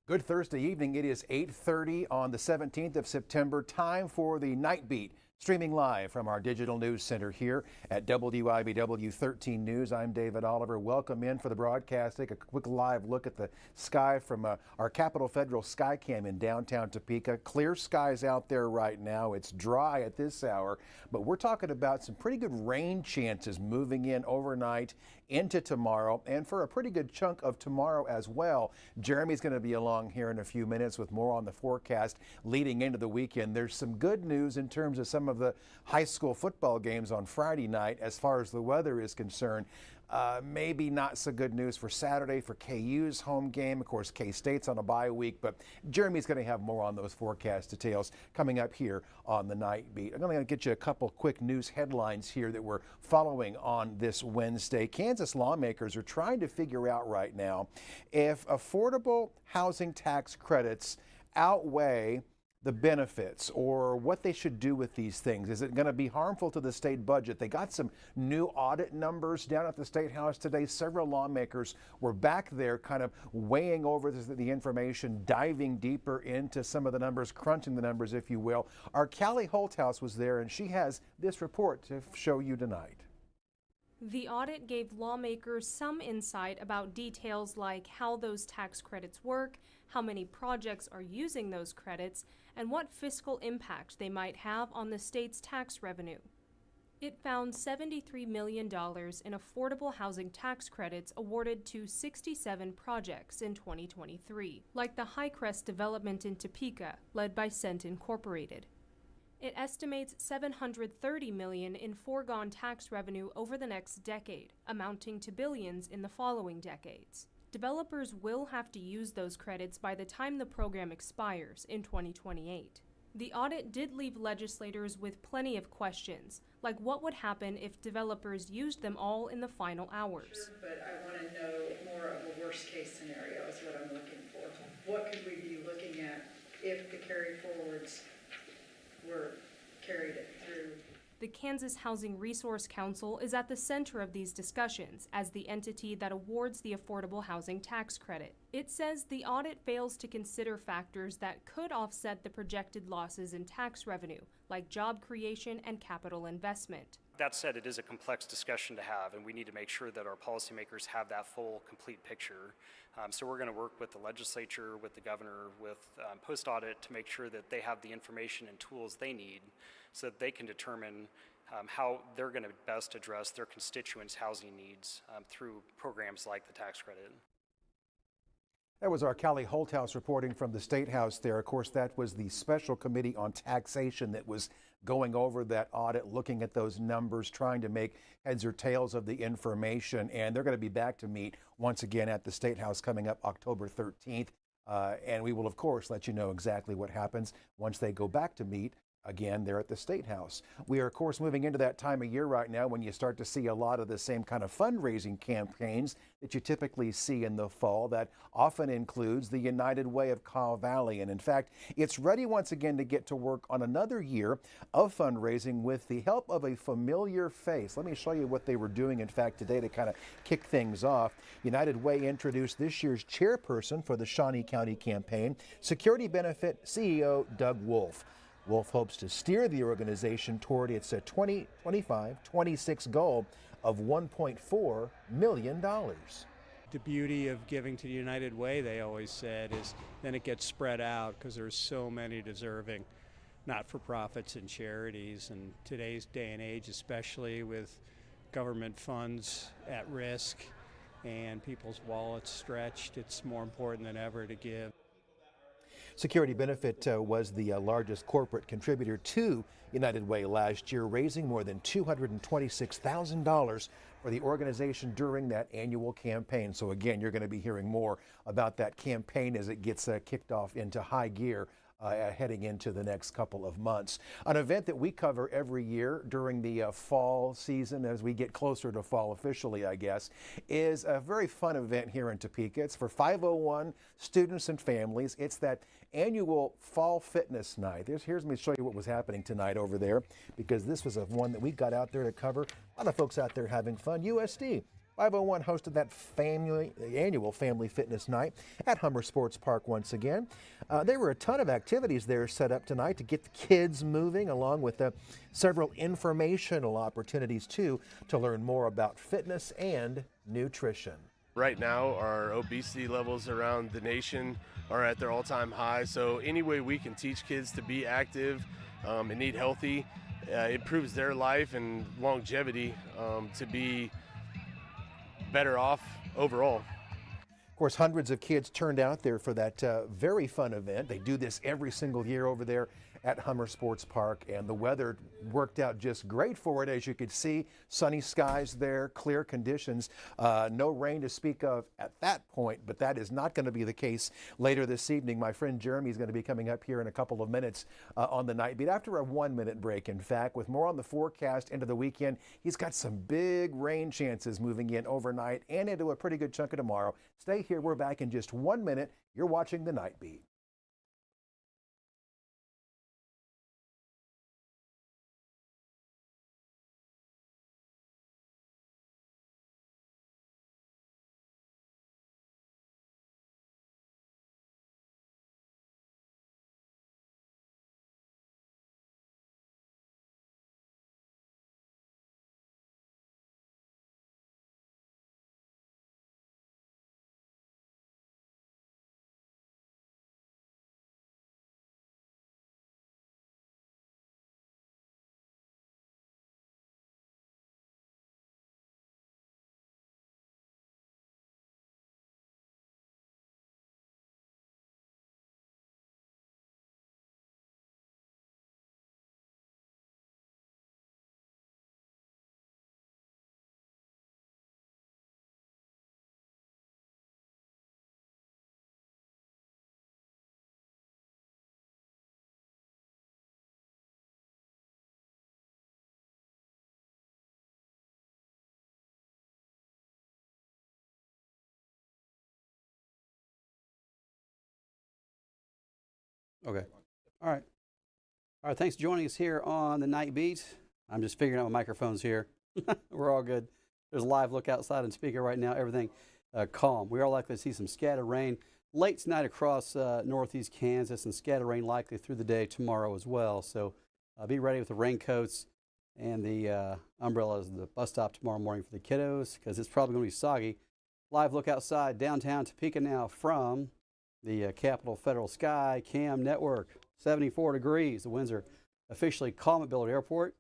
Good Thursday evening. It is 8:30 on the 17th of September. Time for the Nightbeat, streaming live from our digital news center here at WIBW 13 News. I'm David Oliver. Welcome in for the broadcast. Take a quick live look at the sky from our Capitol Federal Skycam in downtown Topeka. Clear skies out there right now. It's dry at this hour, but we're talking about some pretty good rain chances moving in overnight into tomorrow and for a pretty good chunk of tomorrow as well. Jeremy's going to be along here in a few minutes with more on the forecast leading into the weekend. There's some good news in terms of some of the high school football games on Friday night as far as the weather is concerned. Maybe not so good news for Saturday for KU's home game. Of course, K-State's on a bye week, but Jeremy's going to have more on those forecast details coming up here on the Nightbeat. I'm going to get you a couple quick news headlines here that we're following on this Wednesday. Kansas lawmakers are trying to figure out right now if affordable housing tax credits outweigh the benefits or what they should do with these things. Is it going to be harmful to the state budget? They got some new audit numbers down at the State House today. Several lawmakers were back there kind of weighing over the information, diving deeper into some of the numbers, crunching the numbers, if you will. Our Callie Holthouse was there, and she has this report to show you tonight. The audit gave lawmakers some insight about details like how those tax credits work, how many projects are using those credits, and what fiscal impact they might have on the state's tax revenue. It found $73 million in affordable housing tax credits awarded to 67 projects in 2023, like the Highcrest development in Topeka, led by Cent Incorporated. It estimates $730 million in foregone tax revenue over the next decade, amounting to billions in the following decades. Developers will have to use those credits by the time the program expires in 2028. The audit did leave legislators with plenty of questions, like what would happen if developers used them all in the final hours. Sure, but I want to know more of a worst case scenario is what I'm looking for. What could we be looking at if the carry forwards were carried through? The Kansas Housing Resource Council is at the center of these discussions as the entity that awards the affordable housing tax credit. It says the audit fails to consider factors that could offset the projected losses in tax revenue, like job creation and capital investment. That said, it is a complex discussion to have, and we need to make sure that our policymakers have that full, complete picture. So we're going to work with the legislature, with the governor, with post-audit to make sure that they have the information and tools they need so that they can determine how they're going to best address their constituents' housing needs through programs like the tax credit. That was our Callie Holthouse reporting from the State House there. Of course, that was the special committee on taxation that was going over that audit, looking at those numbers, trying to make heads or tails of the information. And they're going to be back to meet once again at the State House coming up October 13th. And we will, of course, let you know exactly what happens once they go back to meet again there at the State House. We are, of course, moving into that time of year right now when you start to see a lot of the same kind of fundraising campaigns that you typically see in the fall. That often includes the United Way of Kaw Valley. And in fact, it's ready once again to get to work on another year of fundraising with the help of a familiar face. Let me show you what they were doing, in fact, today to kind of kick things off. United Way introduced this year's chairperson for the Shawnee County campaign, Security Benefit CEO Doug Wolf. Wolf hopes to steer the organization toward its 2025-26 goal of $1.4 million. The beauty of giving to the United Way, they always said, is then it gets spread out because there's so many deserving not-for-profits and charities. And today's day and age, especially with government funds at risk and people's wallets stretched, it's more important than ever to give. Security Benefit was the largest corporate contributor to United Way last year, raising more than $226,000 for the organization during that annual campaign. So again, you're going to be hearing more about that campaign as it gets kicked off into high gear heading into the next couple of months. An event that we cover every year during the fall season as we get closer to fall officially, I guess, is a very fun event here in Topeka. It's for 501 students and families. It's that annual Fall Fitness Night. Here's me show you what was happening tonight over there, because this was one that we got out there to cover. A lot of folks out there having fun. USD 501 hosted that annual Family Fitness Night at Hummer Sports Park once again. There were a ton of activities there set up tonight to get the kids moving, along with several informational opportunities too to learn more about fitness and nutrition. Right now, our obesity levels around the nation are at their all-time high, so any way we can teach kids to be active and eat healthy improves their life and longevity to be better off overall. Of course, hundreds of kids turned out there for that very fun event. They do this every single year over there at Hummer Sports Park, and the weather worked out just great for it. As you could see, sunny skies there, clear conditions, no rain to speak of at that point, but that is not going to be the case later this evening. My friend Jeremy is going to be coming up here in a couple of minutes on the Night Beat, after a 1-minute break, in fact, with more on the forecast into the weekend. He's got some big rain chances moving in overnight and into a pretty good chunk of tomorrow. Stay here. We're back in just 1 minute. You're watching the Night Beat. Okay. All right. All right. Thanks for joining us here on the Night Beat. I'm just figuring out my microphones here. We're all good. There's a live look outside and speaker right now. Everything calm. We are likely to see some scattered rain late tonight across northeast Kansas, and scattered rain likely through the day tomorrow as well. So be ready with the raincoats and the umbrellas at the bus stop tomorrow morning for the kiddos, because it's probably going to be soggy. Live look outside downtown Topeka now from the Capitol Federal Sky Cam Network. 74 degrees. The winds are officially calm at Billard Airport.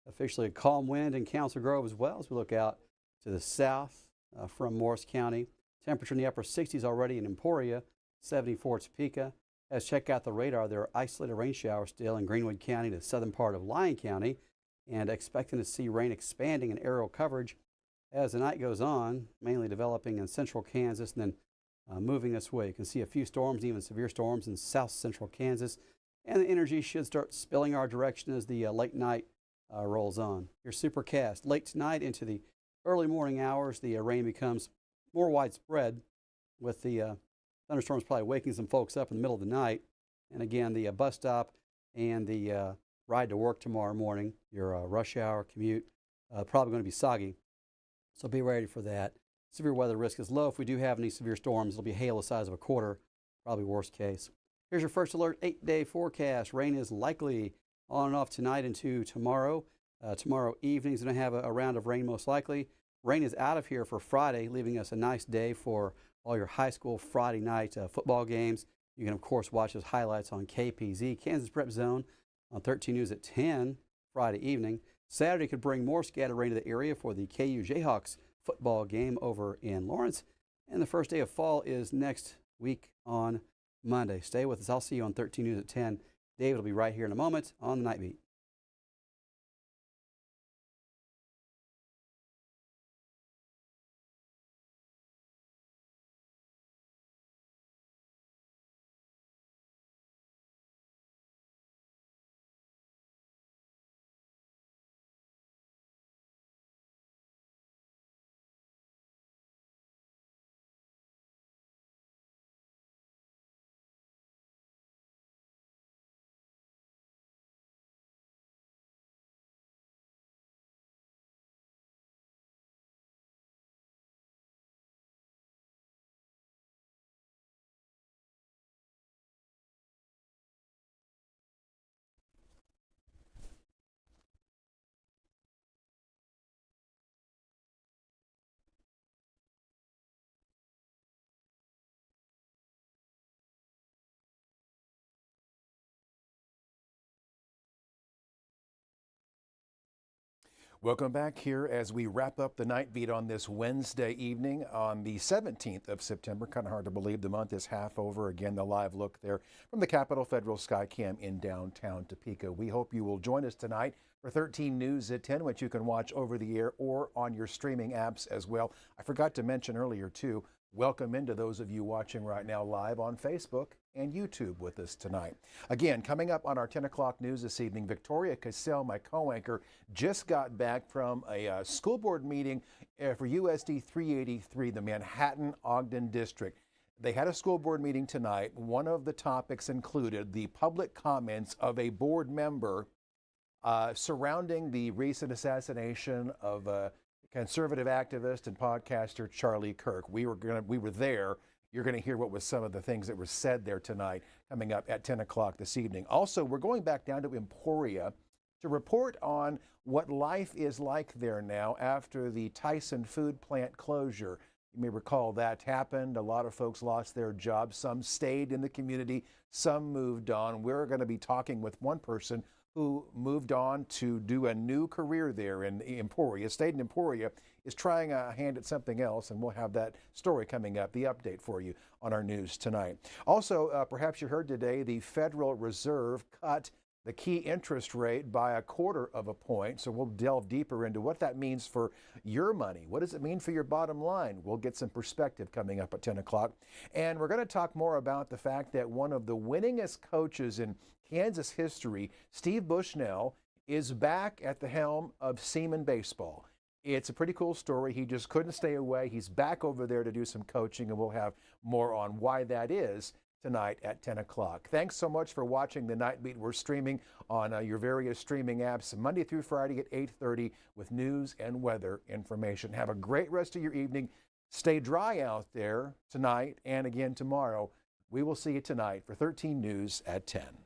Officially a calm wind in Council Grove as well, as we look out to the south from Morris County. Temperature in the upper 60s already in Emporia. 74 Topeka. As check out the radar, there are isolated rain showers still in Greenwood County, the southern part of Lyon County, and expecting to see rain expanding in aerial coverage as the night goes on, mainly developing in central Kansas and then moving this way. You can see a few storms, even severe storms in south central Kansas, and the energy should start spilling our direction as the late night rolls on. Your supercast late tonight into the early morning hours, the rain becomes more widespread, with the thunderstorms probably waking some folks up in the middle of the night. And again, the bus stop and the ride to work tomorrow morning, your rush hour commute, probably going to be soggy. So be ready for that. Severe weather risk is low. If we do have any severe storms, it'll be hail the size of a quarter, probably worst case. Here's your first alert 8-day forecast. Rain is likely on and off tonight into tomorrow. Tomorrow evening is going to have a round of rain most likely. Rain is out of here for Friday, leaving us a nice day for all your high school Friday night football games. You can, of course, watch those highlights on KPZ, Kansas Prep Zone, on 13 News at 10 Friday evening. Saturday could bring more scattered rain to the area for the KU Jayhawks football game over in Lawrence. And the first day of fall is next week on Monday. Stay with us. I'll see you on 13 News at 10. David will be right here in a moment on the Night Beat. Welcome back here as we wrap up the Night Beat on this Wednesday evening on the 17th of September. Kind of hard to believe the month is half over. Again, the live look there from the Capitol Federal Skycam in downtown Topeka. We hope you will join us tonight for 13 News at 10, which you can watch over the air or on your streaming apps as well. I forgot to mention earlier, too, welcome into those of you watching right now live on Facebook and YouTube with us tonight. Again, coming up on our 10 o'clock news this evening, Victoria Cassell, my co-anchor, just got back from a school board meeting for USD 383, the Manhattan-Ogden District. They had a school board meeting tonight. One of the topics included the public comments of a board member surrounding the recent assassination of conservative activist and podcaster Charlie Kirk. We were there. You're going to hear what was some of the things that were said there tonight, coming up at 10 o'clock this evening. Also, we're going back down to Emporia to report on what life is like there now after the Tyson food plant closure. You may recall that happened. A lot of folks lost their jobs. Some stayed in the community. Some moved on. We're going to be talking with one person who moved on to do a new career there in Emporia, stayed in Emporia, is trying a hand at something else, and we'll have that story coming up, the update for you on our news tonight. Also, perhaps you heard today, the Federal Reserve cut the key interest rate by 1/4 point, so we'll delve deeper into what that means for your money. What does it mean for your bottom line? We'll get some perspective coming up at 10 o'clock. And we're going to talk more about the fact that one of the winningest coaches in Kansas history, Steve Bushnell, is back at the helm of Seaman Baseball. It's a pretty cool story. He just couldn't stay away. He's back over there to do some coaching, and we'll have more on why that is tonight at 10 o'clock. Thanks so much for watching the Night Beat. We're streaming on your various streaming apps Monday through Friday at 8:30 with news and weather information. Have a great rest of your evening. Stay dry out there tonight and again tomorrow. We will see you tonight for 13 News at 10.